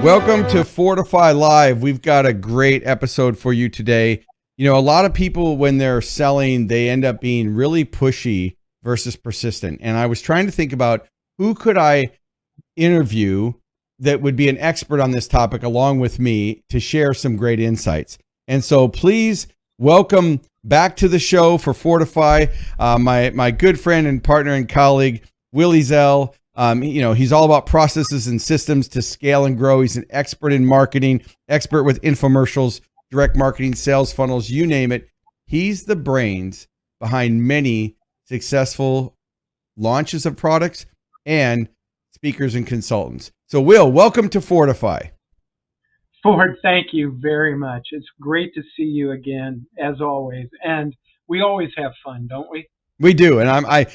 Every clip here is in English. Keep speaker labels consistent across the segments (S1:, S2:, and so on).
S1: Welcome to Fordify Live. We've got a great episode for you today. You know, a lot of people, when they're selling, they end up being really pushy versus persistent. And I was trying to think about who could I interview that would be an expert on this topic along with me to share some great insights. And so please welcome back to the show for Fordify, my good friend and partner and colleague, Ezell. He's all about processes and systems to scale and grow. He's an expert in marketing, expert with infomercials, direct marketing, sales funnels, you name it. He's the brains behind many successful launches of products and speakers and consultants. So Will, welcome to Fordify.
S2: Ford, thank you very much. It's great to see you again, as always. And we always have fun, don't we?
S1: We do. And I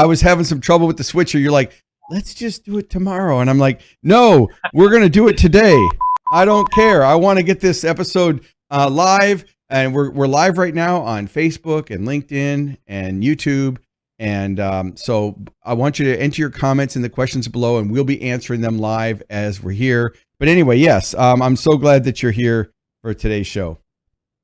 S1: was having some trouble with the switcher. You're like, let's just do it tomorrow. And I'm like, no, we're going to do it today. I don't care. I want to get this episode live. And we're live right now on Facebook and LinkedIn and YouTube. And so I want you to enter your comments in the questions below, and we'll be answering them live as we're here. But anyway, yes, I'm so glad that you're here for today's show.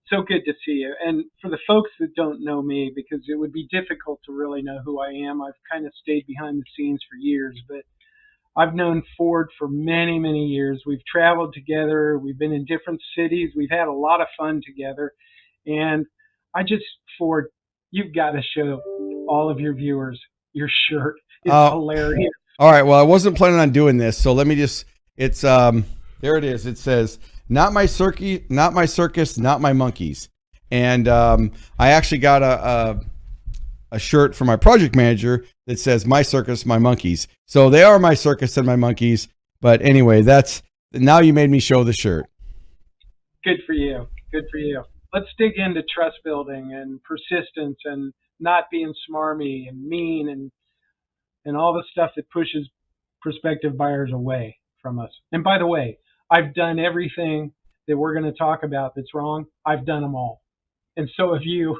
S2: So good to see you. And for the folks that don't know me, because it would be difficult to really know who I am, I've kind of stayed behind the scenes for years, but I've known Ford for many, many years. We've traveled together. We've been in different cities. We've had a lot of fun together. And Ford, you've got to show all of your viewers your shirt. It's hilarious.
S1: All right. Well, I wasn't planning on doing this, so let me just, there it is. It says, not my circus, not my monkeys. And I actually got a shirt from my project manager that says my circus, my monkeys. So they are my circus and my monkeys. But anyway, now you made me show the shirt.
S2: Good for you. Good for you. Let's dig into trust building and persistence and not being smarmy and mean and all the stuff that pushes prospective buyers away from us. And by the way, I've done everything that we're going to talk about that's wrong. I've done them all. And so have you.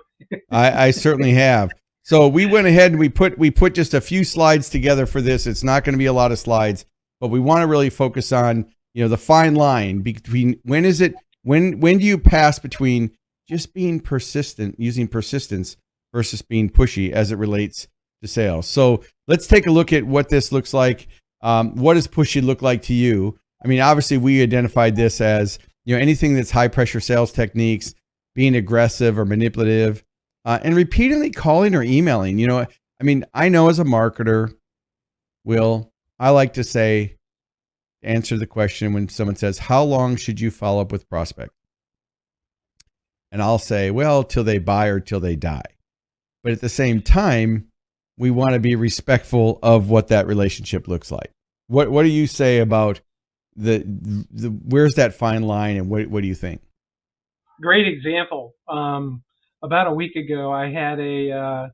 S1: I certainly have. So we went ahead and we put just a few slides together for this. It's not going to be a lot of slides, but we want to really focus on, the fine line between when do you pass between just being persistent, using persistence versus being pushy as it relates to sales. So let's take a look at what this looks like. What does pushy look like to you? I mean, obviously we identified this as, anything that's high pressure sales techniques, being aggressive or manipulative, and repeatedly calling or emailing. I know as a marketer, Will, I like to say, answer the question when someone says, how long should you follow up with prospect? And I'll say, well, till they buy or till they die. But at the same time, we want to be respectful of what that relationship looks like. What do you say about where's that fine line, and what do you think?
S2: Great example. About a week ago, I had a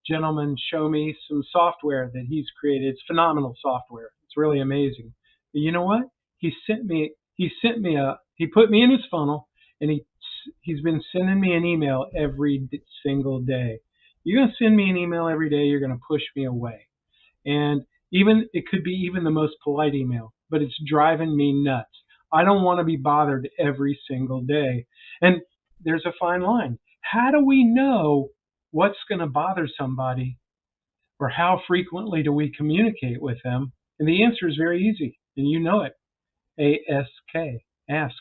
S2: gentleman show me some software that he's created. It's phenomenal software. It's really amazing. But you know what? He put me in his funnel, and he's been sending me an email every single day. You're going to send me an email every day. You're going to push me away. And it could be even the most polite email, but it's driving me nuts. I don't want to be bothered every single day. And there's a fine line. How do we know what's going to bother somebody, or how frequently do we communicate with them? And the answer is very easy, and you know it. ASK, ask,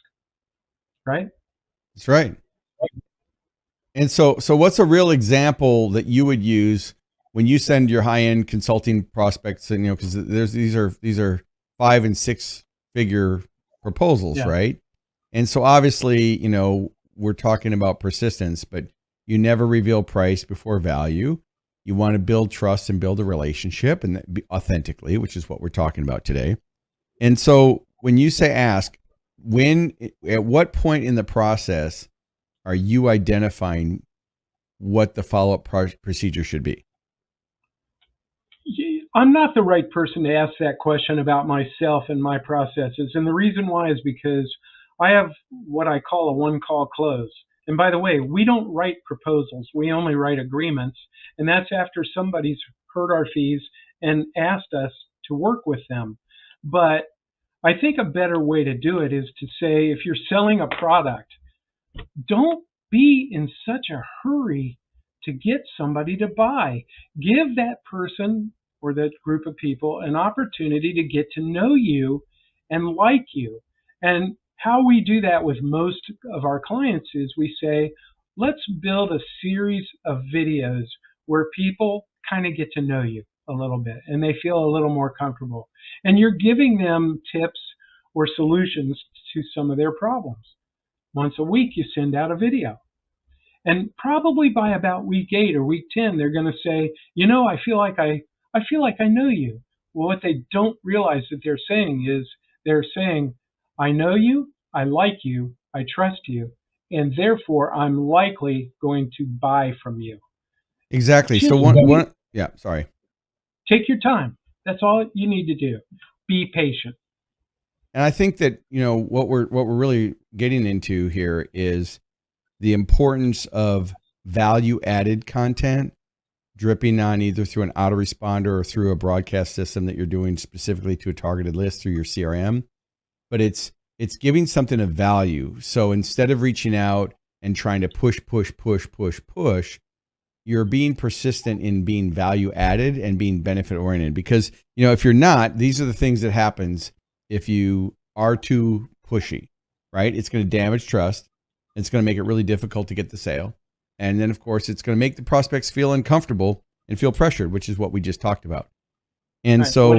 S2: right?
S1: That's right. And so what's a real example that you would use when you send your high-end consulting prospects, and because these are 5 and 6 figure proposals, yeah. Right? And so obviously, we're talking about persistence, but you never reveal price before value. You want to build trust and build a relationship, and authentically, which is what we're talking about today. And so when you say ask, at what point in the process are you identifying what the follow-up procedure should be?
S2: I'm not the right person to ask that question about myself and my processes. And the reason why is because I have what I call a one-call close. And by the way, we don't write proposals. We only write agreements. And that's after somebody's heard our fees and asked us to work with them. But I think a better way to do it is to say, if you're selling a product, don't be in such a hurry to get somebody to buy. Give that person or that group of people an opportunity to get to know you and like you. And how we do that with most of our clients is we say, let's build a series of videos where people kind of get to know you a little bit and they feel a little more comfortable. And you're giving them tips or solutions to some of their problems. Once a week, you send out a video. And probably by about week 8 or week 10, they're going to say, I feel like I know you. Well, what they don't realize that they're saying is they're saying, I know you, I like you, I trust you, and therefore I'm likely going to buy from you.
S1: Exactly. So yeah, sorry.
S2: Take your time. That's all you need to do. Be patient.
S1: And I think that, what we're really getting into here is the importance of value added content dripping on either through an autoresponder or through a broadcast system that you're doing specifically to a targeted list through your CRM. But it's giving something of value. So instead of reaching out and trying to push, you're being persistent in being value added and being benefit oriented. Because, if you're not, these are the things that happens if you are too pushy, right? It's going to damage trust. It's going to make it really difficult to get the sale. And then, of course, it's going to make the prospects feel uncomfortable and feel pressured, which is what we just talked about. And
S2: right.
S1: So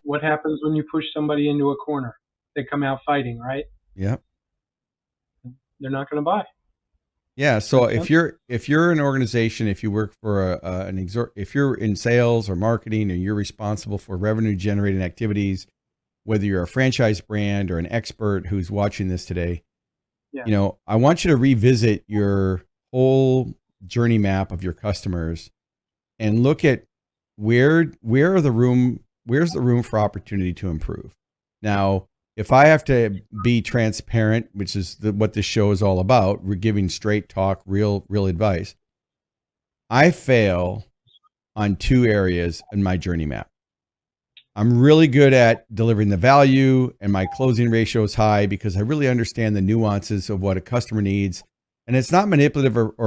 S2: what happens when you push somebody into a corner? They come out fighting, right?
S1: Yeah.
S2: They're not going to buy.
S1: Yeah. So if you're an organization, if you work for if you're in sales or marketing and you're responsible for revenue generating activities, whether you're a franchise brand or an expert who's watching this today, I want you to revisit your whole journey map of your customers and look at where's the room for opportunity to improve. Now, if I have to be transparent, which is what this show is all about, we're giving straight talk, real advice. I fail on 2 areas in my journey map. I'm really good at delivering the value, and my closing ratio is high because I really understand the nuances of what a customer needs, and it's not manipulative or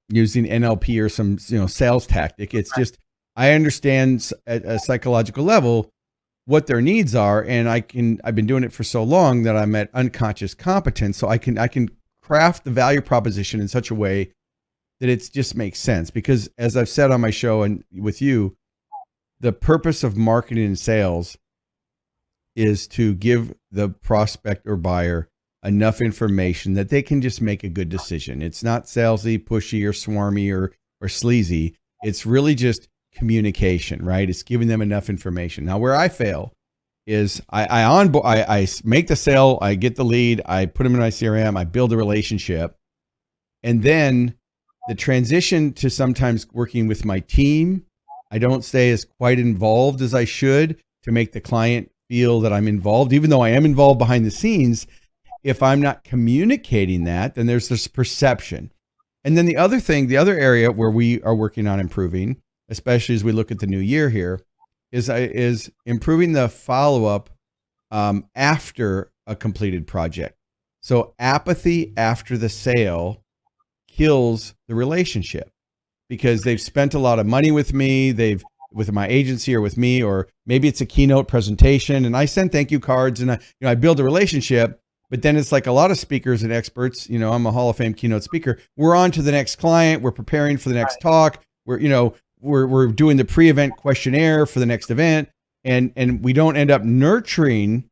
S1: using NLP or some sales tactic. It's just I understand at a psychological level what their needs are, and I've been doing it for so long that I'm at unconscious competence, so I can craft the value proposition in such a way that it just makes sense. Because as I've said on my show and with you, the purpose of marketing and sales is to give the prospect or buyer enough information that they can just make a good decision. It's not salesy, pushy, or swarmy or sleazy. It's really just communication, right? It's giving them enough information. Now, where I fail is I make the sale, I get the lead, I put them in my CRM, I build a relationship, and then the transition to sometimes working with my team, I don't stay as quite involved as I should to make the client feel that I'm involved, even though I am involved behind the scenes. If I'm not communicating that, then there's this perception. And then the other area where we are working on improving, especially as we look at the new year here, is improving the follow-up after a completed project. So apathy after the sale kills the relationship because they've spent a lot of money with me, with my agency or with me, or maybe it's a keynote presentation and I send thank you cards and I build a relationship, but then it's like a lot of speakers and experts, I'm a Hall of Fame keynote speaker. We're on to the next client. We're preparing for the next talk. We're doing the pre-event questionnaire for the next event, and we don't end up nurturing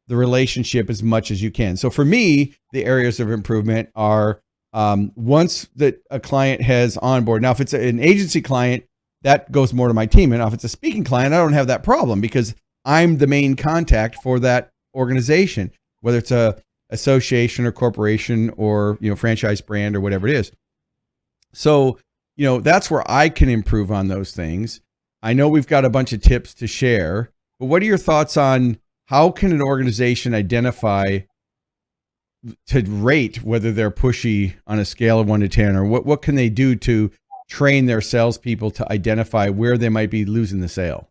S1: the relationship as much as you can. So for me, the areas of improvement are once that a client has on board. Now, if it's an agency client, that goes more to my team. And if it's a speaking client, I don't have that problem because I'm the main contact for that organization, whether it's a association or corporation or, franchise brand or whatever it is. So, that's where I can improve on those things. I know we've got a bunch of tips to share, but what are your thoughts on how can an organization identify to rate whether they're pushy on a scale of 1 to 10, or what can they do to train their salespeople to identify where they might be losing the sale?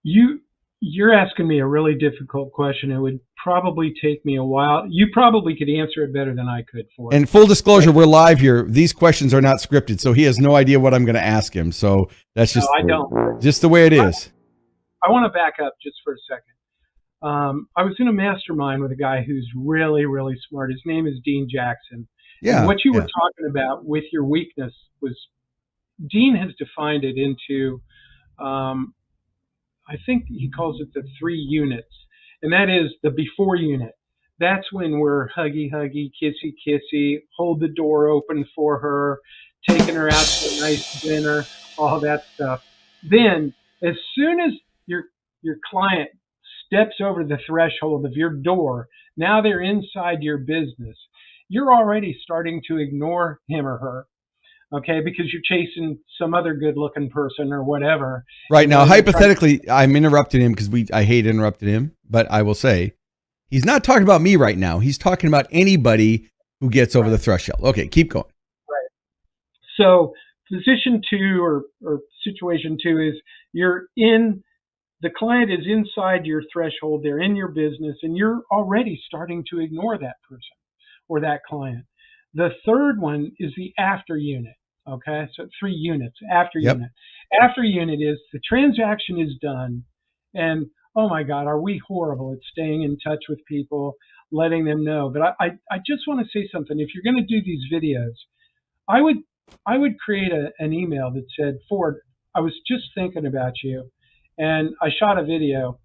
S2: You're asking me a really difficult question. It would probably take me a while. You probably could answer it better than I could, for it.
S1: And full disclosure, we're live here. These questions are not scripted, so he has no idea what I'm going to ask him. So that's just,
S2: No, I don't.
S1: just the way it is.
S2: I want to back up just for a second. I was in a mastermind with a guy who's really, really smart. His name is Dean Jackson.
S1: Yeah.
S2: And what you were talking about with your weakness was, Dean has defined it into, I think he calls it the 3 units. And that is the before unit. That's when we're huggy, kissy, kissy, hold the door open for her, taking her out to a nice dinner, all that stuff. Then, as soon as your client steps over the threshold of your door, now they're inside your business. You're already starting to ignore him or her, okay, because you're chasing some other good-looking person or whatever.
S1: Right. Now, hypothetically, I'm interrupting him because I hate interrupting him, but I will say he's not talking about me right now. He's talking about anybody who gets over the threshold. Okay, keep going.
S2: Right. So position 2 or situation 2 is the client is inside your threshold, they're in your business, and you're already starting to ignore that person or that client. The third one is the after unit. Okay, so 3 units, after unit. After unit is the transaction is done, and oh my God, are we horrible at staying in touch with people, letting them know. But I just want to say something. If you're going to do these videos, I would create an email that said, Ford, I was just thinking about you, and I shot a video,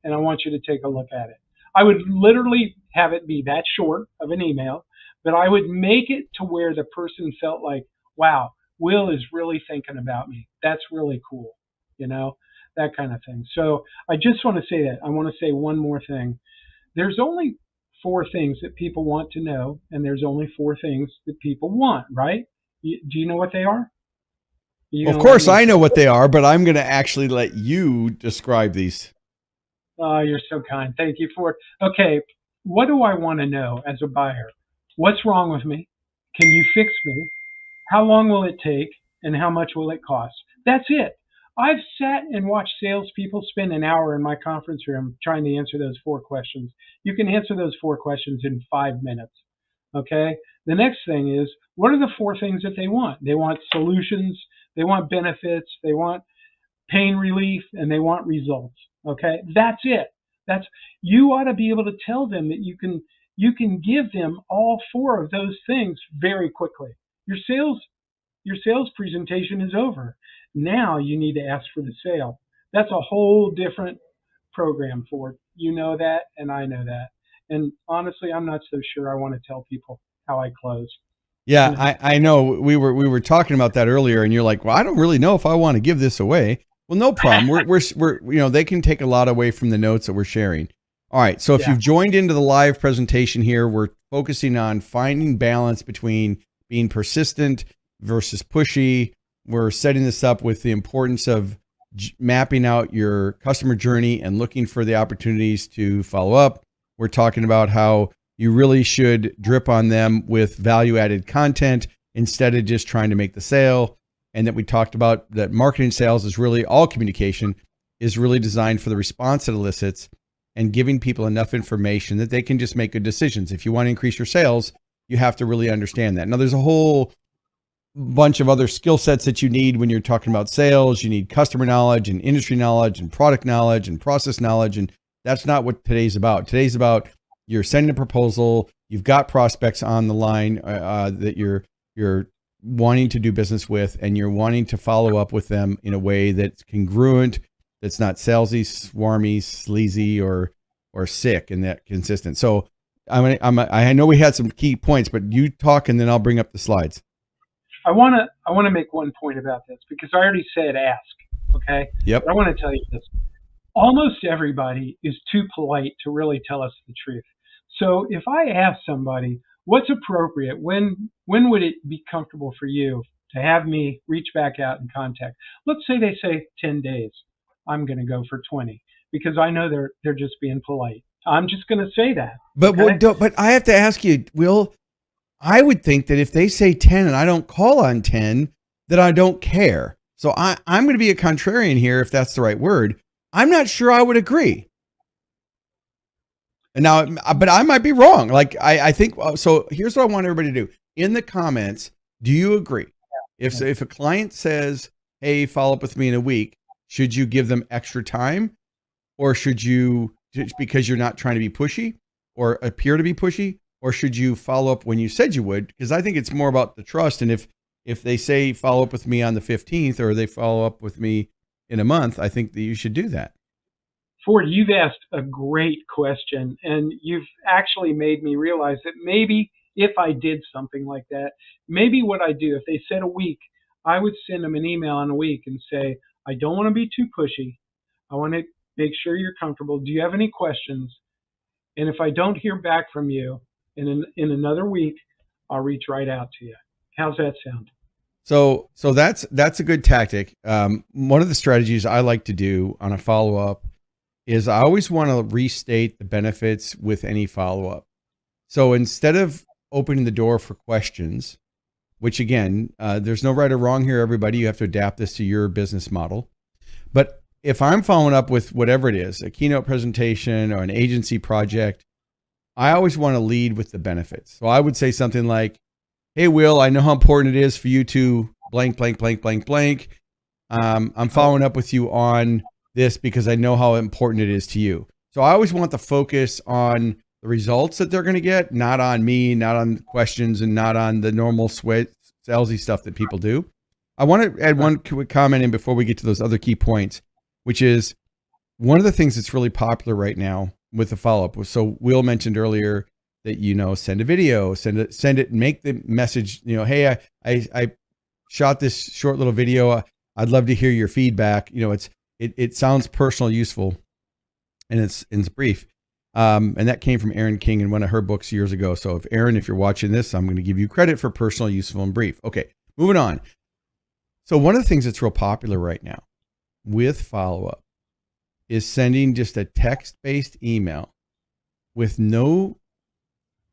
S2: and I want you to take a look at it. I would literally have it be that short of an email, but I would make it to where the person felt like, wow, Will is really thinking about me. That's really cool, that kind of thing. So I just want to say that. I want to say one more thing. There's only 4 things that people want to know, and there's only 4 things that people want, right? Do you know what they are?
S1: Of course, I know what they are, but I'm going to actually let you describe these.
S2: Oh, you're so kind. Thank you for it. Okay, what do I want to know as a buyer? What's wrong with me? Can you fix me? How long will it take? And how much will it cost? That's it. I've sat and watched salespeople spend an hour in my conference room trying to answer those 4 questions. You can answer those 4 questions in 5 minutes. Okay? The next thing is, what are the 4 things that they want? They want solutions, they want benefits, they want pain relief, and they want results. Okay? That's it. You ought to be able to tell them that you can give them all 4 of those things very quickly. Your sales presentation is over. Now you need to ask for the sale. That's a whole different program, Ford. You know that, and I know that. And honestly, I'm not so sure I want to tell people how I close.
S1: Yeah, I know. We were talking about that earlier, and you're like, well, I don't really know if I want to give this away. Well, no problem. We're they can take a lot away from the notes that we're sharing. All right. So if you've joined into the live presentation here, we're focusing on finding balance between being persistent versus pushy. We're setting this up with the importance of mapping out your customer journey and looking for the opportunities to follow up. We're talking about how you really should drip on them with value-added content instead of just trying to make the sale. And that we talked about that marketing sales is really all communication is really designed for the response it elicits and giving people enough information that they can just make good decisions. If you want to increase your sales, you have to really understand that. Now, there's a whole bunch of other skill sets that you need when you're talking about sales. You need customer knowledge and industry knowledge and product knowledge and process knowledge. And that's not what today's about. Today's about you're sending a proposal. You've got prospects on the line that you're wanting to do business with, and you're wanting to follow up with them in a way that's congruent, that's not salesy, swarmy, sleazy, or sick, and that consistent. So I know we had some key points, but you talk and then I'll bring up the slides.
S2: I want to make one point about this because I already said ask. Okay.
S1: Yep.
S2: But I want to tell you this. Almost everybody is too polite to really tell us the truth. So if I ask somebody what's appropriate, when would it be comfortable for you to have me reach back out and contact? Let's say they say 10 days. I'm going to go for 20 because I know they're just being polite. I'm just going to say that.
S1: But
S2: okay?
S1: But I have to ask you, Will, I would think that if they say 10 and I don't call on 10, that I don't care. So I'm going to be a contrarian here, if that's the right word. I'm not sure I would agree. And now, but I might be wrong. Like I think so. Here's what I want everybody to do in the comments. Do you agree? If a client says, "Hey, follow up with me in a week," should you give them extra time, or should you, because you're not trying to be pushy or appear to be pushy, or should you follow up when you said you would? Because I think it's more about the trust. And if they say follow up with me on the 15th, or they follow up with me in a month, I think that you should do that.
S2: Ford, you've asked a great question, and you've actually made me realize that maybe if I did something like that, maybe what I do, if they said a week, I would send them an email in a week and say, I don't want to be too pushy. I want to make sure you're comfortable. Do you have any questions? And if I don't hear back from you in another week, I'll reach right out to you. How's that sound?
S1: So that's a good tactic. One of the strategies I like to do on a follow-up is I always want to restate the benefits with any follow-up. So instead of opening the door for questions, which again, there's no right or wrong here, everybody, you have to adapt this to your business model. But if I'm following up with whatever it is, a keynote presentation or an agency project, I always want to lead with the benefits. So I would say something like, hey, Will, I know how important it is for you to blank, blank, blank, blank, blank. I'm following up with you on this because I know how important it is to you. So I always want the focus on the results that they're going to get, not on me, not on questions, and not on the normal salesy stuff that people do. I want to add one quick comment in before we get to those other key points, which is one of the things that's really popular right now with the follow-up. So Will mentioned earlier that, send a video, send it, make the message, hey, I shot this short little video. I'd love to hear your feedback. It sounds personal, useful, and it's brief. And that came from Erin King in one of her books years ago. So if you're watching this, I'm going to give you credit for personal, useful, and brief. Okay, moving on. So one of the things that's real popular right now with follow-up is sending just a text-based email with no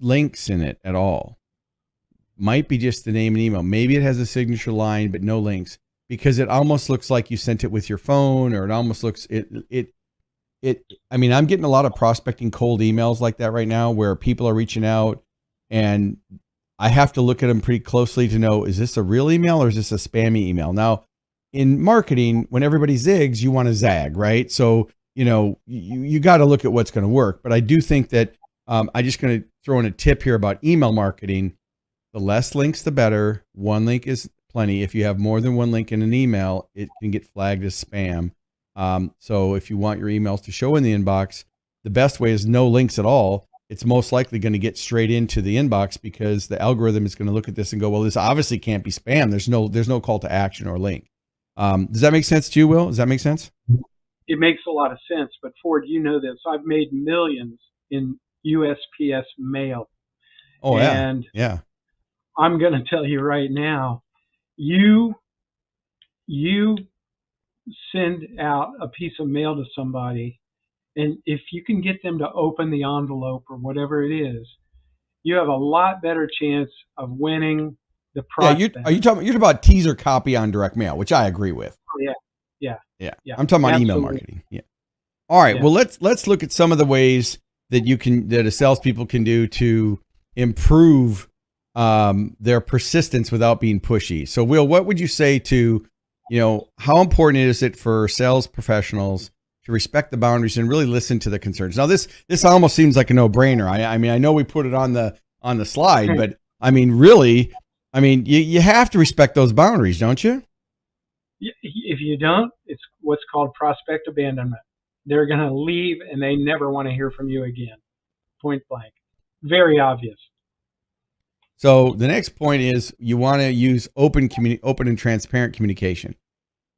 S1: links in it at all. Might be just the name and email. Maybe it has a signature line, but no links, because it almost looks like you sent it with your phone, or it almost looks I mean, I'm getting a lot of prospecting cold emails like that right now, where people are reaching out and I have to look at them pretty closely to know, is this a real email or is this a spammy email? Now, in marketing, when everybody zigs, you want to zag, right? So, you got to look at what's going to work. But I do think that I'm just going to throw in a tip here about email marketing. The less links, the better. One link is plenty. If you have more than one link in an email, it can get flagged as spam. So if you want your emails to show in the inbox, the best way is no links at all. It's most likely going to get straight into the inbox, because the algorithm is going to look at this and go, well, this obviously can't be spam. There's no call to action or link. Does that make sense to you, Will? Does that make sense?
S2: It makes a lot of sense. But Ford, you know this. I've made millions in USPS mail.
S1: Oh,
S2: and
S1: yeah.
S2: I'm going to tell you right now, you send out a piece of mail to somebody, and if you can get them to open the envelope or whatever it is, you have a lot better chance of winning the prospect.
S1: Yeah, you're talking about teaser copy on direct mail, which I agree with.
S2: Oh, yeah.
S1: I'm talking about email marketing. Yeah. All right. Yeah. Well, let's look at some of the ways that a salespeople can do to improve their persistence without being pushy. So, Will, what would you say to, how important is it for sales professionals to respect the boundaries and really listen to the concerns? Now, this almost seems like a no-brainer. I mean, I know we put it on the slide, but I mean, really, you have to respect those boundaries, don't you?
S2: If you don't, it's what's called prospect abandonment. They're going to leave and they never want to hear from you again. Point blank. Very obvious.
S1: So the next point is you want to use open and transparent communication.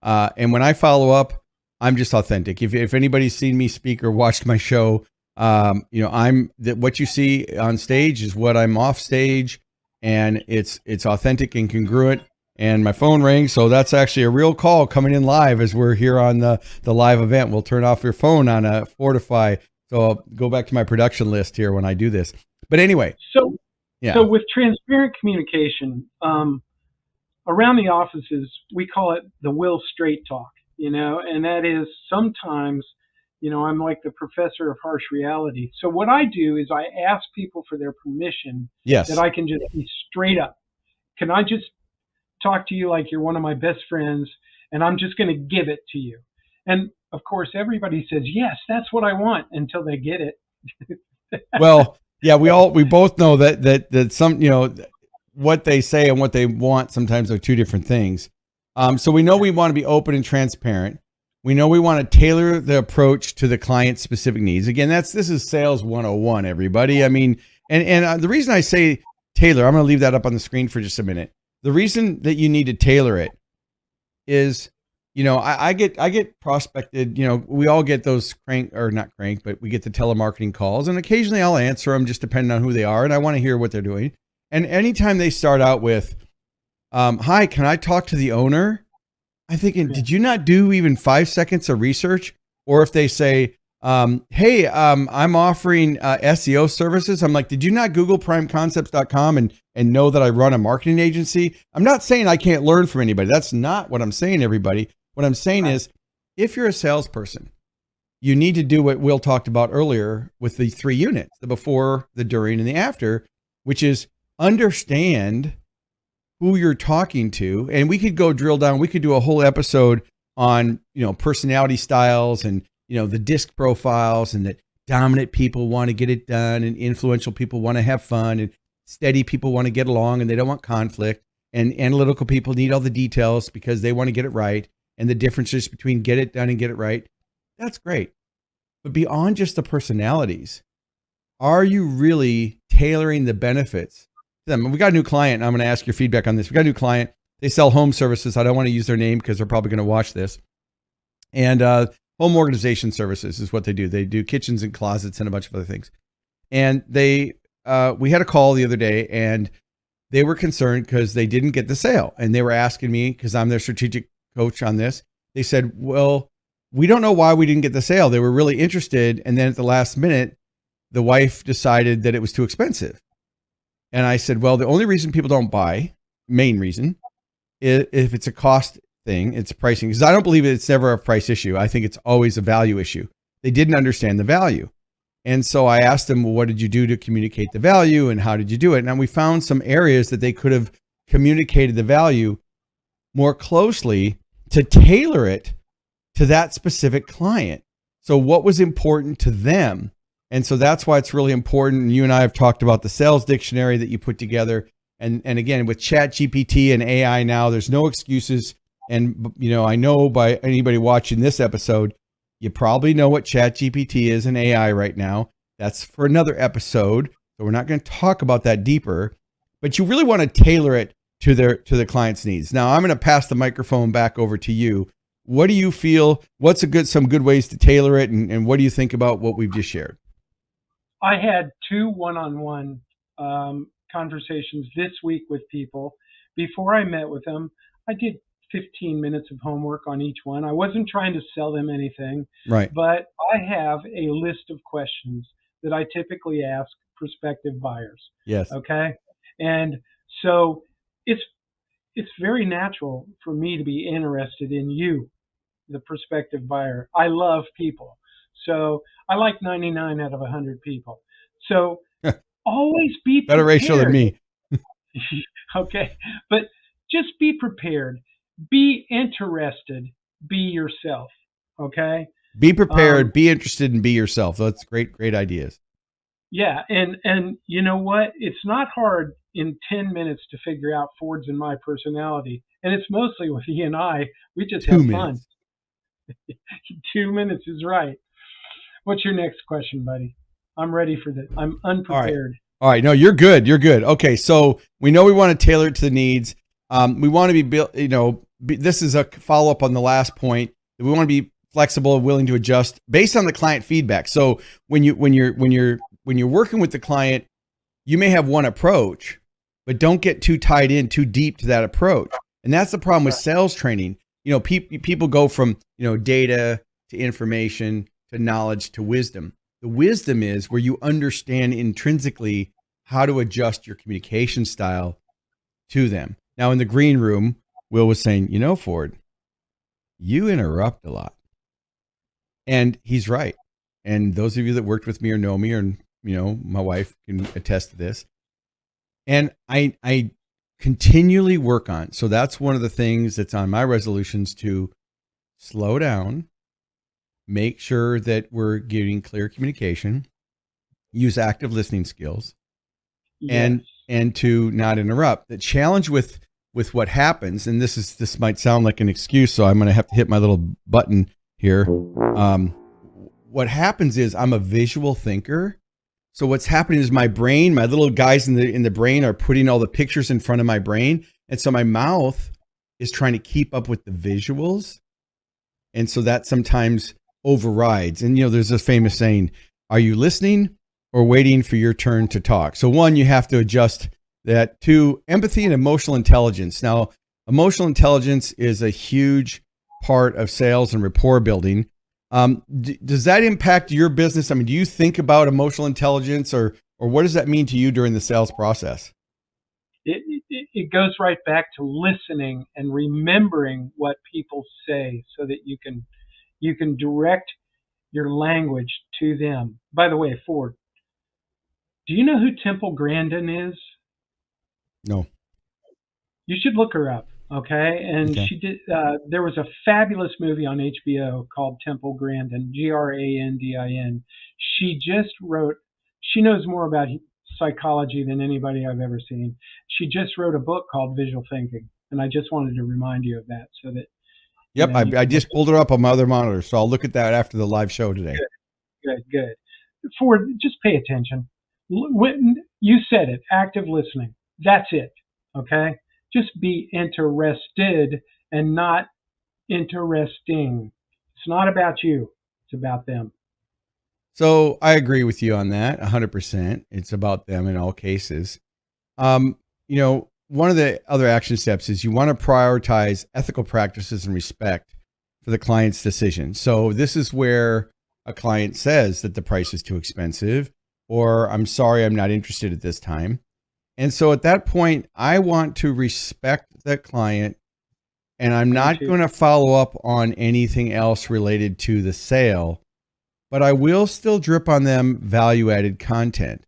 S1: And when I follow up, I'm just authentic. If anybody's seen me speak or watched my show, what you see on stage is what I'm off stage, and it's authentic and congruent. And my phone rings, so that's actually a real call coming in live as we're here on the live event. We'll turn off your phone on a Fordify. So I'll go back to my production list here when I do this. But anyway.
S2: So with transparent communication, around the offices, we call it the Will Straight Talk. and that is sometimes, I'm like the professor of harsh reality. So what I do is I ask people for their permission that
S1: Yes.
S2: I can just be straight up. Can I just talk to you like you're one of my best friends, and I'm just going to give it to you? And of course, everybody says, yes, that's what I want until they get it.
S1: Well, yeah, we both know that some, what they say and what they want sometimes are two different things. So we know we want to be open and transparent. We know we want to tailor the approach to the client's specific needs. Again, this is sales 101, everybody. I mean, and the reason I say tailor, I'm going to leave that up on the screen for just a minute. The reason that you need to tailor it is, I get prospected, we all get those but we get the telemarketing calls, and occasionally I'll answer them just depending on who they are. And I want to hear what they're doing. And anytime they start out with, hi, can I talk to the owner? I'm thinking, did you not do even 5 seconds of research? Or if they say, hey, I'm offering SEO services. I'm like, did you not Google primeconcepts.com and know that I run a marketing agency? I'm not saying I can't learn from anybody. That's not what I'm saying, everybody. What I'm saying is, if you're a salesperson, you need to do what Will talked about earlier with the 3 units, the before, the during, and the after, which is understand who you're talking to. And we could go drill down. We could do a whole episode on, personality styles and, the disc profiles, and that dominant people want to get it done and influential people want to have fun and steady people want to get along and they don't want conflict, and analytical people need all the details because they want to get it right, and the differences between get it done and get it right. That's great. But beyond just the personalities, are you really tailoring the benefits to them? We got a new client, and I'm going to ask your feedback on this. We got a new client. They sell home services. I don't want to use their name because they're probably going to watch this. And home organization services is what they do. They do kitchens and closets and a bunch of other things. And we had a call the other day, and they were concerned because they didn't get the sale. And they were asking me, because I'm their strategic coach on this. They said, well, we don't know why we didn't get the sale. They were really interested. And then at the last minute, the wife decided that it was too expensive. And I said, well, the only reason people don't buy, main reason, is if it's a cost thing, it's pricing. Because I don't believe it's never a price issue. I think it's always a value issue. They didn't understand the value. And so I asked them, well, what did you do to communicate the value and how did you do it? And we found some areas that they could have communicated the value more closely to tailor it to that specific client. So what was important to them? And so that's why it's really important. You and I have talked about the sales dictionary that you put together. And again, with Chat GPT and AI now, there's no excuses. And, I know by anybody watching this episode, you probably know what Chat GPT is and AI right now. That's for another episode. So we're not going to talk about that deeper, but you really want to tailor it to the client's needs. Now I'm going to pass the microphone back over to you. What do you feel? What's some good ways to tailor it? And what do you think about what we've just shared?
S2: I had 2 one-on-one conversations this week with people. Before I met with them, I did 15 minutes of homework on each one. I wasn't trying to sell them anything,
S1: right?
S2: But I have a list of questions that I typically ask prospective buyers.
S1: Yes.
S2: Okay. And so it's very natural for me to be interested in you, the prospective buyer. I love people. So I like 99 out of 100 people. So always be prepared.
S1: Better ratio than me.
S2: Okay. But just be prepared. Be interested. Be yourself. Okay.
S1: Be prepared. Be interested, and be yourself. That's great ideas.
S2: Yeah. And you know what? It's not hard in 10 minutes to figure out Ford's and my personality. And it's mostly with he and I. We just have fun. 2 minutes is right. What's your next question, buddy? I'm ready for this. I'm unprepared.
S1: All right. No, you're good. You're good. Okay. So we know we want to tailor it to the needs. We want to be built, this is a follow up on the last point. We want to be flexible and willing to adjust based on the client feedback. So when you're working with the client, you may have one approach, but don't get too tied in too deep to that approach. And that's the problem with sales training. People go from, data to information to knowledge to wisdom. The wisdom is where you understand intrinsically how to adjust your communication style to them. Now in the green room, Will was saying, Ford, you interrupt a lot. And he's right. And those of you that worked with me or know me, or, my wife can attest to this. And I continually work on. So that's one of the things that's on my resolutions, to slow down, make sure that we're getting clear communication, use active listening skills,
S2: Yes.
S1: and to not interrupt. The challenge with what happens, and this might sound like an excuse, so I'm going to have to hit my little button here. What happens is, I'm a visual thinker. So what's happening is, my brain, my little guys in the brain, are putting all the pictures in front of my brain, and so my mouth is trying to keep up with the visuals, and so that sometimes overrides. And there's this famous saying: "Are you listening or waiting for your turn to talk?" So one, you have to adjust that to empathy and emotional intelligence. Now, emotional intelligence is a huge part of sales and rapport building. Does that impact your business? I mean, do you think about emotional intelligence, or what does that mean to you during the sales process?
S2: It goes right back to listening and remembering what people say, so that you can direct your language to them. By the way, Ford, do you know who Temple Grandin is?
S1: No.
S2: You should look her up, okay? And
S1: Okay.
S2: she did. There was a fabulous movie on HBO called Temple Grandin, Grandin. She just wrote. She knows more about psychology than anybody I've ever seen. She just wrote a book called Visual Thinking, and I just wanted to remind you of that, so that.
S1: Yep, I just pulled her up on my other monitor, so I'll look at that after the live show today.
S2: Good. Ford, just pay attention. When you said it, active listening. That's it. Okay? Just be interested and not interesting. It's not about you. It's about them.
S1: So I agree with you on that 100%. It's about them in all cases. One of the other action steps is, you want to prioritize ethical practices and respect for the client's decision. So this is where a client says that the price is too expensive, or "I'm sorry, I'm not interested at this time." And so at that point, I want to respect the client, and I'm not going to follow up on anything else related to the sale, but I will still drip on them value-added content.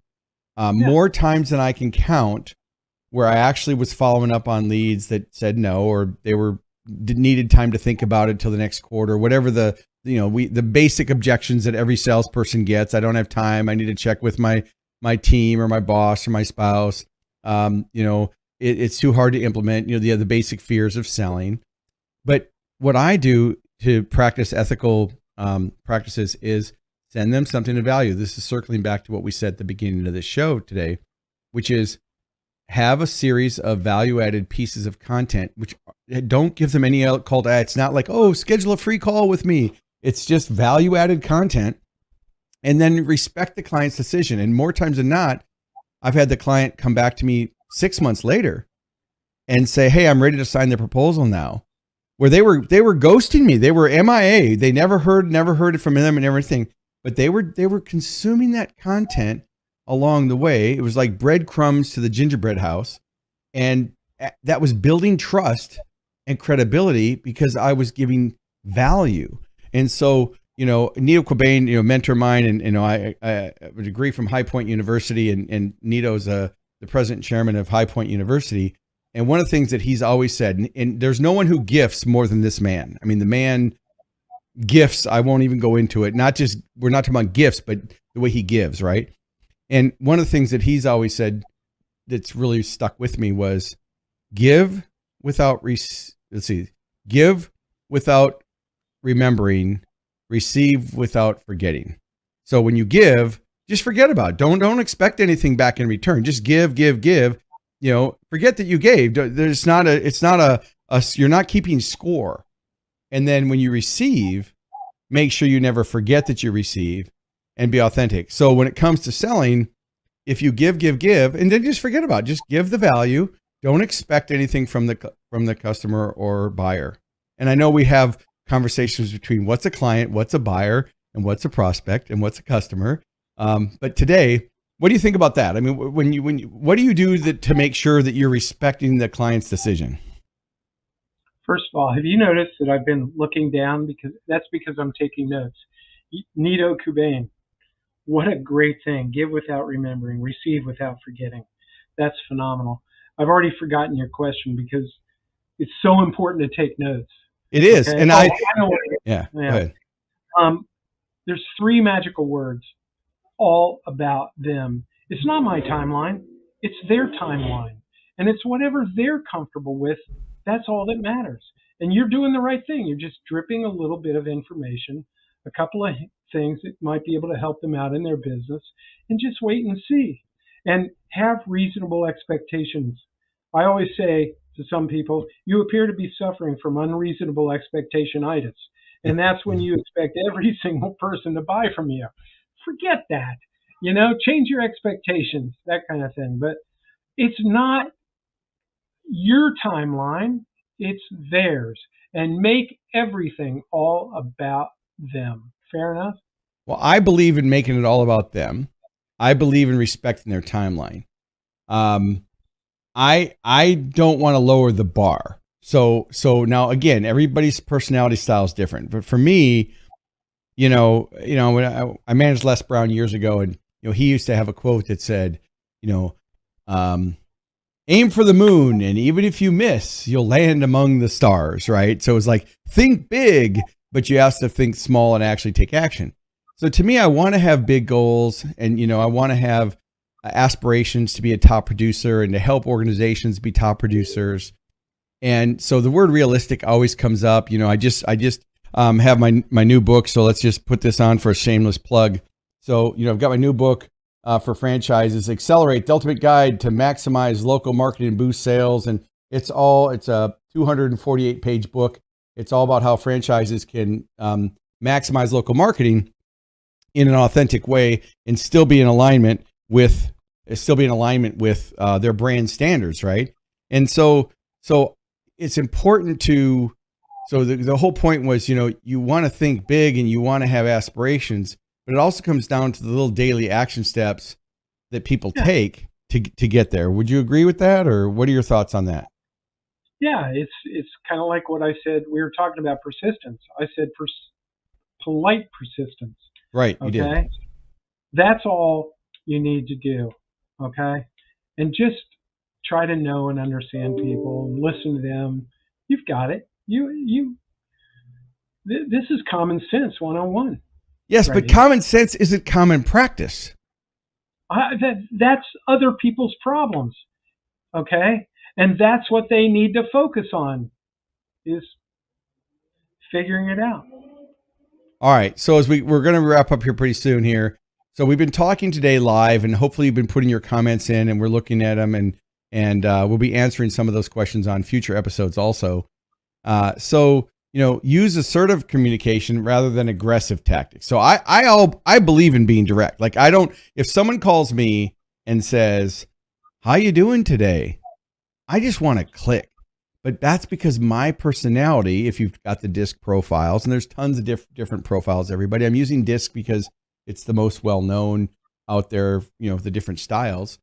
S1: More times than I can count, where I actually was following up on leads that said no, or they needed time to think about it till the next quarter, whatever the basic objections that every salesperson gets. I don't have time. I need to check with my team, or my boss, or my spouse. It's too hard to implement, the basic fears of selling. But what I do to practice ethical practices is send them something of value. This is circling back to what we said at the beginning of the show today, which is, have a series of value-added pieces of content, which don't give them any call to action. It's not like, "Oh, schedule a free call with me." It's just value-added content, and then respect the client's decision. And more times than not, I've had the client come back to me 6 months later and say, "Hey, I'm ready to sign the proposal now," where they were ghosting me. They were MIA. They never heard it from them and everything, but they were consuming that content along the way. It was like breadcrumbs to the gingerbread house. And that was building trust and credibility, because I was giving value. And so, Nito Quabain, mentor of mine, and, I have a degree from High Point University, and Nito's the president and chairman of High Point University. And one of the things that he's always said, and there's no one who gifts more than this man. I mean, the man gifts, I won't even go into it. We're not talking about gifts, but the way he gives, right? And one of the things that he's always said that's really stuck with me was, give without give without remembering, receive without forgetting. So when you give, just forget about it. Don't expect anything back in return. Just give. Forget that you gave. You're not keeping score. And then when you receive, make sure you never forget that you receive, and be authentic. So when it comes to selling, if you give, and then just forget about it. Just give the value. Don't expect anything from the customer or buyer. And I know we have conversations between what's a client, what's a buyer, and what's a prospect, and what's a customer. But today, what do you think about that? I mean, what do you do to make sure that you're respecting the client's decision?
S2: First of all, have you noticed that I've been looking down because I'm taking notes? Nito Kubain, what a great thing. Give without remembering, receive without forgetting. That's phenomenal. I've already forgotten your question because it's so important to take notes.
S1: It is.
S2: Okay.
S1: And
S2: I know what it is.
S1: yeah,
S2: Yeah.
S1: go ahead.
S2: There's 3 magical words all about them. It's not my timeline. It's their timeline. And it's whatever they're comfortable with. That's all that matters. And you're doing the right thing. You're just dripping a little bit of information, a couple of things that might be able to help them out in their business, and just wait and see. And have reasonable expectations. I always say to some people, you appear to be suffering from unreasonable expectationitis. And that's when you expect every single person to buy from you. Forget that. Change your expectations, that kind of thing. But it's not your timeline, it's theirs. And make everything all about them. Fair enough?
S1: Well, I believe in making it all about them. I believe in respecting their timeline. I don't want to lower the bar. So now again, everybody's personality style is different. But for me, when I managed Les Brown years ago, and he used to have a quote that said, aim for the moon, and even if you miss, you'll land among the stars, right? So it's like, think big, but you have to think small and actually take action. So to me, I want to have big goals, and I want to have aspirations to be a top producer and to help organizations be top producers. And so the word realistic always comes up. I just have my new book, so let's just put this on for a shameless plug. So I've got my new book for franchises, Accelerate, the Ultimate Guide to Maximize Local Marketing and Boost Sales. And it's a 248 page book. It's all about how franchises can maximize local marketing in an authentic way and still be in alignment with their brand standards, right? And so it's important to. So the whole point was, you want to think big and you want to have aspirations, but it also comes down to the little daily action steps that people take to get there. Would you agree with that, or what are your thoughts on that?
S2: Yeah, it's kind of like what I said. We were talking about persistence. I said polite persistence.
S1: Right, you
S2: okay?
S1: did.
S2: That's all you need to do, okay? And just try to know and understand people and listen to them. You've got it. This is common sense 101.
S1: Yes,
S2: right
S1: but
S2: here.
S1: common sense isn't common practice.
S2: That's other people's problems, okay? And that's what they need to focus on, is figuring it out.
S1: All right, so as we're going to wrap up here pretty soon here. So we've been talking today live, and hopefully you've been putting your comments in, and we're looking at them, and we'll be answering some of those questions on future episodes also. So use assertive communication rather than aggressive tactics. So I believe in being direct. Like, if someone calls me and says, "How you doing today?" I just want to click. But that's because my personality, if you've got the DISC profiles, and there's tons of different profiles, everybody. I'm using DISC because it's the most well-known out there, the different styles.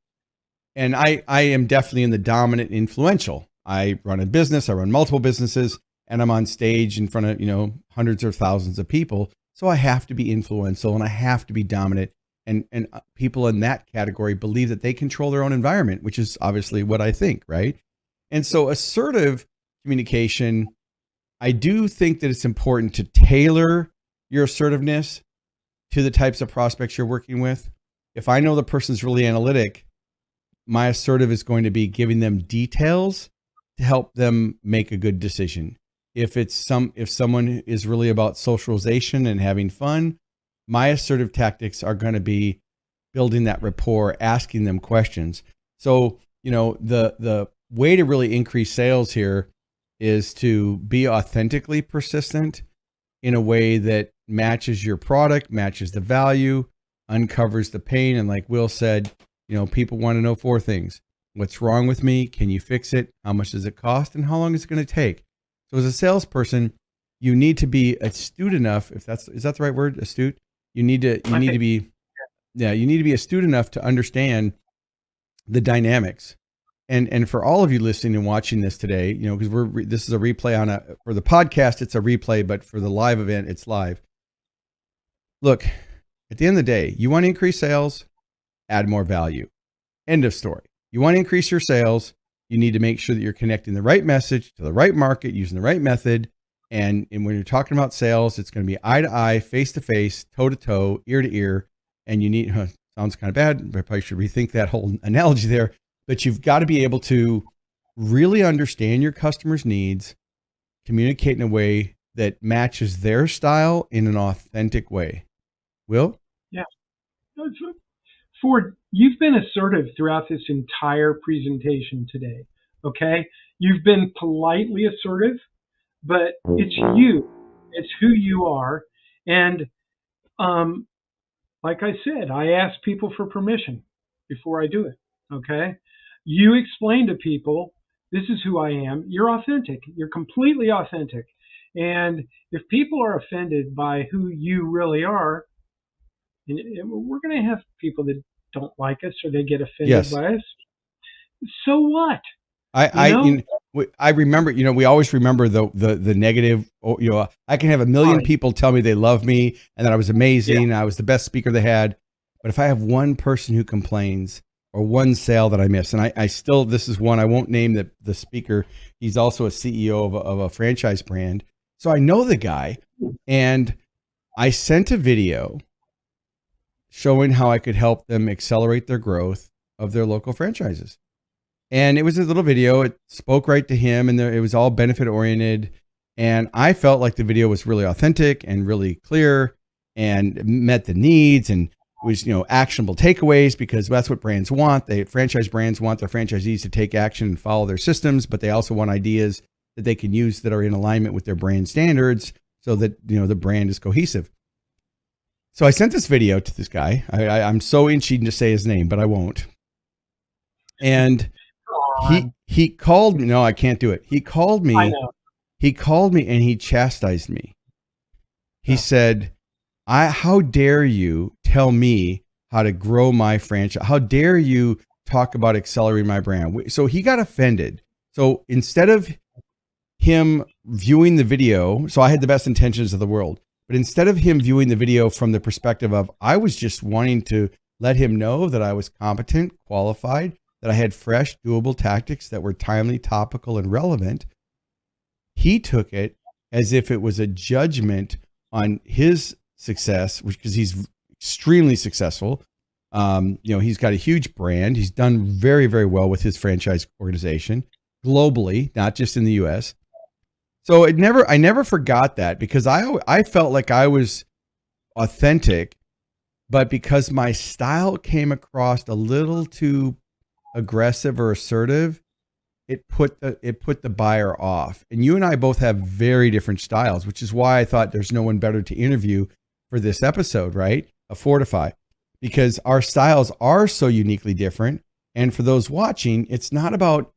S1: And I am definitely in the dominant influential. I run a business, I run multiple businesses, and I'm on stage in front of, hundreds or thousands of people. So I have to be influential and I have to be dominant. And people in that category believe that they control their own environment, which is obviously what I think, right? And so assertive communication, I do think that it's important to tailor your assertiveness to the types of prospects you're working with. If I know the person's really analytic, my assertive is going to be giving them details to help them make a good decision. If someone is really about socialization and having fun, my assertive tactics are going to be building that rapport, asking them questions. So, the way to really increase sales here is to be authentically persistent in a way that matches your product, matches the value, uncovers the pain. And like Will said, people want to know 4 things. What's wrong with me? Can you fix it? How much does it cost? And how long is it going to take? So as a salesperson, you need to be astute enough. Is that the right word? Astute? You need to be astute enough to understand the dynamics And for all of you listening and watching this today, because this is a replay for the podcast, it's a replay, but for the live event, it's live. Look, at the end of the day, you want to increase sales, add more value. End of story. You want to increase your sales, you need to make sure that you're connecting the right message to the right market, using the right method. And when you're talking about sales, it's going to be eye to eye, face to face, toe to toe, ear to ear. And you need, sounds kind of bad, but I probably should rethink that whole analogy there. But you've got to be able to really understand your customer's needs, communicate in a way that matches their style in an authentic way. Will?
S2: Yeah. Ford, you've been assertive throughout this entire presentation today, okay? You've been politely assertive, but it's you. It's who you are. And like I said, I ask people for permission before I do it, okay? You explain to people, this is who I am. You're authentic. You're completely authentic. And if people are offended by who you really are, we're going to have people that don't like us or they get offended by us. So what?
S1: I remember, we always remember the negative. I can have a million people tell me they love me and that I was amazing. I was the best speaker they had. But if I have one person who complains or one sale that I miss, and I still, this is one, I won't name the speaker. He's also a CEO of a franchise brand. So I know the guy, and I sent a video showing how I could help them accelerate their growth of their local franchises. And it was a little video. It spoke right to him, and it was all benefit oriented. And I felt like the video was really authentic and really clear and met the needs and was, actionable takeaways, because that's what brands want. Franchise brands want their franchisees to take action and follow their systems, but they also want ideas that they can use that are in alignment with their brand standards so that, the brand is cohesive. So I sent this video to this guy. I'm so itching to say his name, but I won't. And he called me. No, I can't do it. He called me.
S2: I know.
S1: He called me and he chastised me. He said, how dare you tell me how to grow my franchise? How dare you talk about accelerating my brand? So he got offended. So instead of him viewing the video, so I had the best intentions of the world, but instead of him viewing the video from the perspective of, I was just wanting to let him know that I was competent, qualified, that I had fresh, doable tactics that were timely, topical, and relevant, he took it as if it was a judgment on his success, because he's extremely successful. He's got a huge brand. He's done very, very well with his franchise organization globally, not just in the US. So I never forgot that, because I felt like I was authentic, but because my style came across a little too aggressive or assertive, it put the buyer off. And you and I both have very different styles, which is why I thought there's no one better to interview for this episode, right? A Fordify, because our styles are so uniquely different. And for those watching, it's not about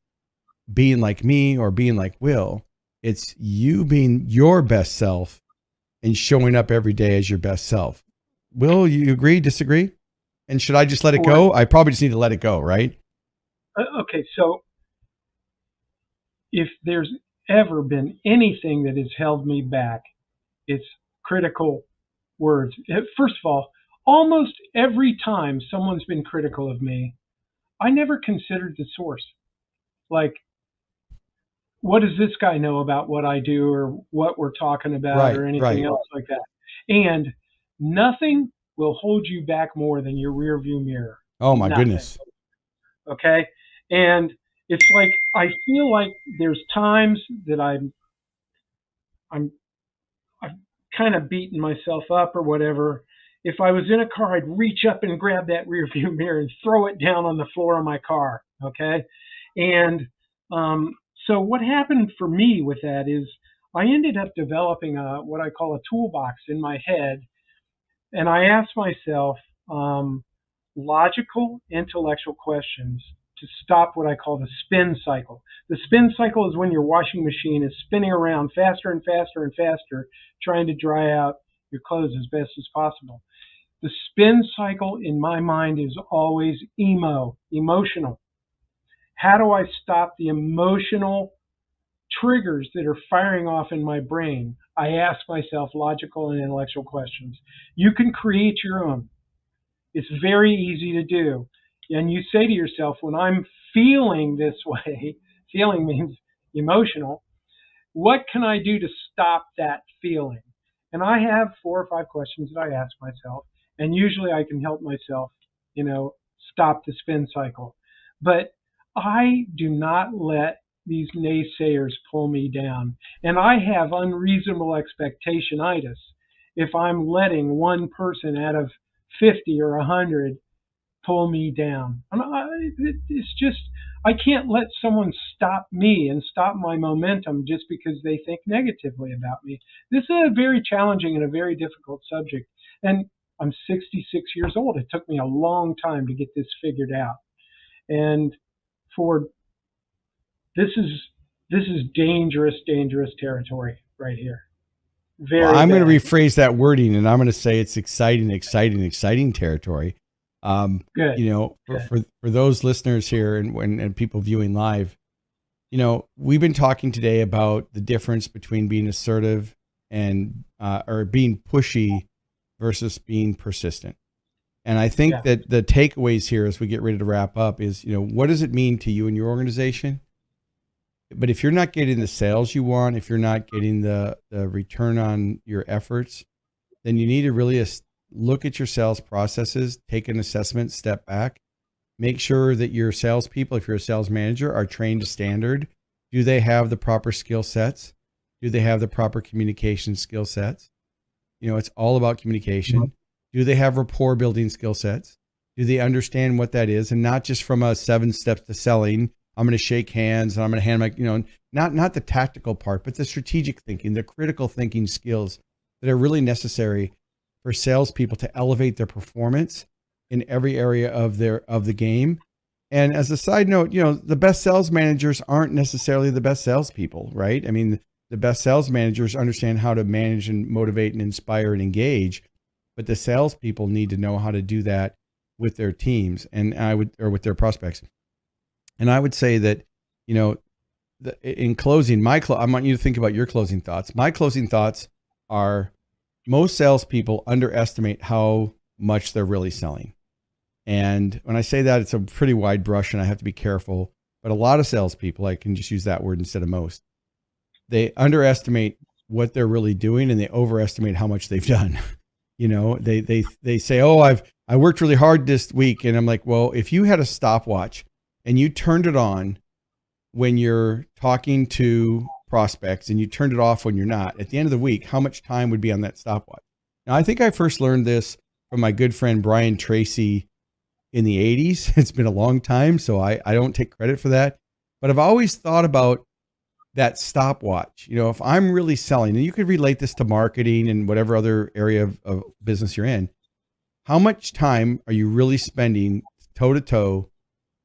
S1: being like me or being like Will. It's you being your best self and showing up every day as your best self. Will, you agree, disagree? And should I just let it go? I probably just need to let it go, right?
S2: Okay, so if there's ever been anything that has held me back, it's critical words. First of all, almost every time someone's been critical of me, I never considered the source. Like, what does this guy know about what I do or what we're talking about or anything else like that? And nothing will hold you back more than your rear view mirror.
S1: Oh my goodness.
S2: Okay. And it's like, I feel like there's times that I've kind of beaten myself up or whatever. If I was in a car, I'd reach up and grab that rear view mirror and throw it down on the floor of my car. Okay. And, so what happened for me with that is I ended up developing what I call a toolbox in my head. And I asked myself logical, intellectual questions to stop what I call the spin cycle. The spin cycle is when your washing machine is spinning around faster and faster and faster, trying to dry out your clothes as best as possible. The spin cycle in my mind is always emotional. How do I stop the emotional triggers that are firing off in my brain? I ask myself logical and intellectual questions. You can create your own. It's very easy to do. And you say to yourself, when I'm feeling this way, feeling means emotional, what can I do to stop that feeling? And I have 4 or 5 questions that I ask myself, and usually I can help myself, stop the spin cycle. But I do not let these naysayers pull me down. And I have unreasonable expectationitis if I'm letting one person out of 50 or 100 pull me down. It's just, I can't let someone stop me and stop my momentum just because they think negatively about me. This is a very challenging and a very difficult subject. And I'm 66 years old. It took me a long time to get this figured out. And for this is dangerous, dangerous territory right here.
S1: Well, I'm going to rephrase that wording, and I'm going to say it's exciting, exciting, exciting territory.
S2: Good.
S1: For those listeners here and people viewing live, we've been talking today about the difference between being assertive and or being pushy versus being persistent. And I think that the takeaways here as we get ready to wrap up is, what does it mean to you and your organization? But if you're not getting the sales you want, if you're not getting the return on your efforts, then you need to really look at your sales processes, take an assessment, step back, make sure that your salespeople, if you're a sales manager, are trained to standard. Do they have the proper skill sets? Do they have the proper communication skill sets? It's all about communication. Do they have rapport building skill sets? Do they understand what that is? And not just from a 7 steps to selling. I'm going to shake hands and I'm going to hand my, not the tactical part, but the strategic thinking, the critical thinking skills that are really necessary for salespeople to elevate their performance in every area of the game. And as a side note, the best sales managers aren't necessarily the best salespeople, right? I mean, the best sales managers understand how to manage and motivate and inspire and engage, but the salespeople need to know how to do that with their teams or with their prospects. And I would say that, in closing, I want you to think about your closing thoughts. My closing thoughts are most salespeople underestimate how much they're really selling. And when I say that, it's a pretty wide brush and I have to be careful. But a lot of salespeople, I can just use that word instead of most, they underestimate what they're really doing and they overestimate how much they've done. They say, oh, I worked really hard this week. And I'm like, well, if you had a stopwatch and you turned it on when you're talking to prospects and you turned it off when you're not, at the end of the week, how much time would be on that stopwatch? Now, I think I first learned this from my good friend Brian Tracy in the 80s. It's been a long time, so I don't take credit for that. But I've always thought about that stopwatch. If I'm really selling, and you could relate this to marketing and whatever other area of business you're in, how much time are you really spending toe to toe,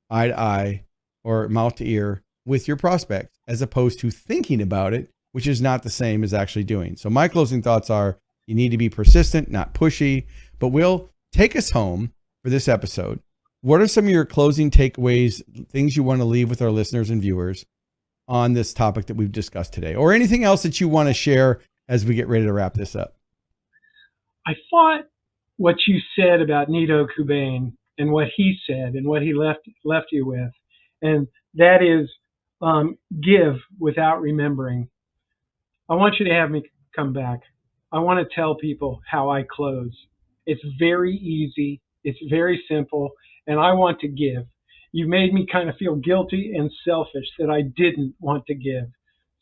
S1: eye to eye, or mouth to ear with your prospects, as opposed to thinking about it, which is not the same as actually doing. So my closing thoughts are you need to be persistent, not pushy. But Will, take us home for this episode. What are some of your closing takeaways, things you want to leave with our listeners and viewers on this topic that we've discussed today, or anything else that you want to share as we get ready to wrap this up?
S2: I thought what you said about Nido Qubein and what he said and what he left you with, and that is give without remembering. I want you to have me come back. I want to tell people how I close. It's very easy. It's very simple. And I want to give. You made me kind of feel guilty and selfish that I didn't want to give.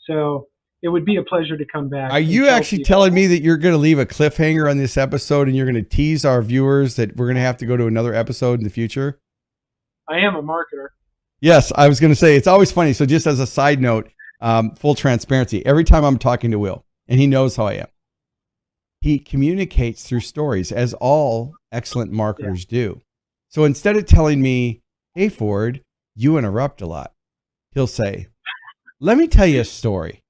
S2: So it would be a pleasure to come back.
S1: Are you actually telling me that you're going to leave a cliffhanger on this episode and you're going to tease our viewers that we're going to have to go to another episode in the future?
S2: I am a marketer.
S1: Yes, I was going to say, it's always funny. So just as a side note, full transparency, every time I'm talking to Will, and he knows how I am, he communicates through stories, as all excellent marketers do. So instead of telling me, hey, Ford, you interrupt a lot, he'll say, let me tell you a story.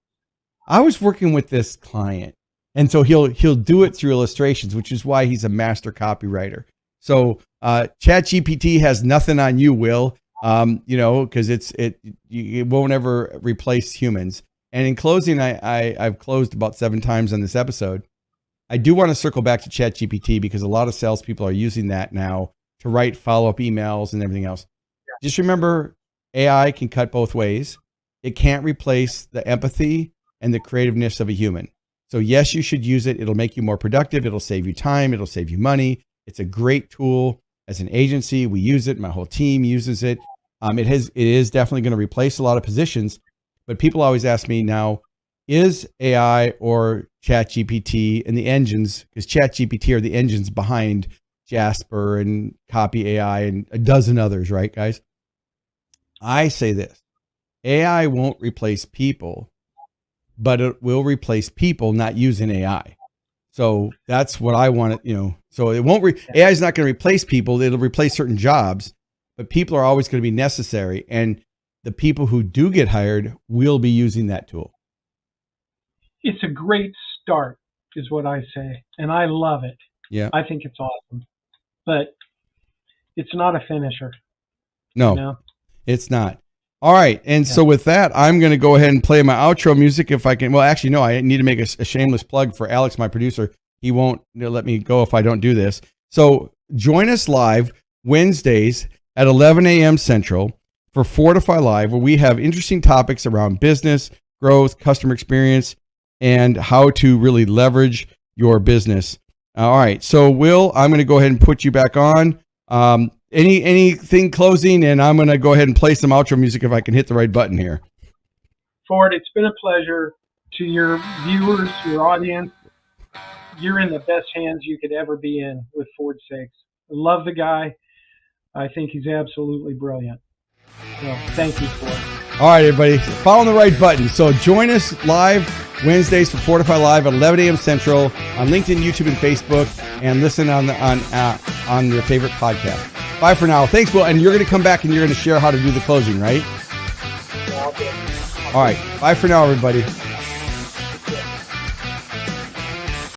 S1: I was working with this client. And so he'll do it through illustrations, which is why he's a master copywriter. So ChatGPT has nothing on you, Will. Because it won't ever replace humans. And in closing, I've closed about 7 times on this episode. I do want to circle back to ChatGPT because a lot of salespeople are using that now to write follow-up emails and everything else. Yeah. Just remember, AI can cut both ways. It can't replace the empathy and the creativeness of a human. So yes, you should use it. It'll make you more productive. It'll save you time. It'll save you money. It's a great tool. As an agency, we use it. My whole team uses it. It is definitely going to replace a lot of positions. But people always ask me now, is AI or ChatGPT and the engines, because ChatGPT are the engines behind Jasper and Copy AI and a dozen others, right, guys? I say this, AI won't replace people, but it will replace people not using AI. So that's what I want to, so it won't, AI is not going to replace people. It'll replace certain jobs, but people are always going to be necessary. And the people who do get hired will be using that tool.
S2: It's a great start, is what I say. And I love it.
S1: Yeah.
S2: I think it's awesome. But it's not a finisher.
S1: No, it's not. All right. And so with that, I'm going to go ahead and play my outro music if I can. Well, actually, no, I need to make a shameless plug for Alex, my producer. He won't let me go if I don't do this. So join us live Wednesdays at 11 a.m. Central for Fordify Live, where we have interesting topics around business, growth, customer experience, and how to really leverage your business. All right. So Will, I'm going to go ahead and put you back on. Anything closing, and I'm going to go ahead and play some outro music if I can hit the right button here.
S2: Ford, it's been a pleasure. To your viewers, your audience, you're in the best hands you could ever be in with Ford Saeks. I love the guy. I think he's absolutely brilliant. So thank you, Ford.
S1: All right, everybody, follow the right button. So join us live Wednesdays for Fordify Live at 11 a.m. Central on LinkedIn, YouTube, and Facebook, and listen on your favorite podcast. Bye for now. Thanks, Will. And you're going to come back and you're going to share how to do the closing, right?
S2: Yeah, I'll do it.
S1: All right. Bye for now, everybody.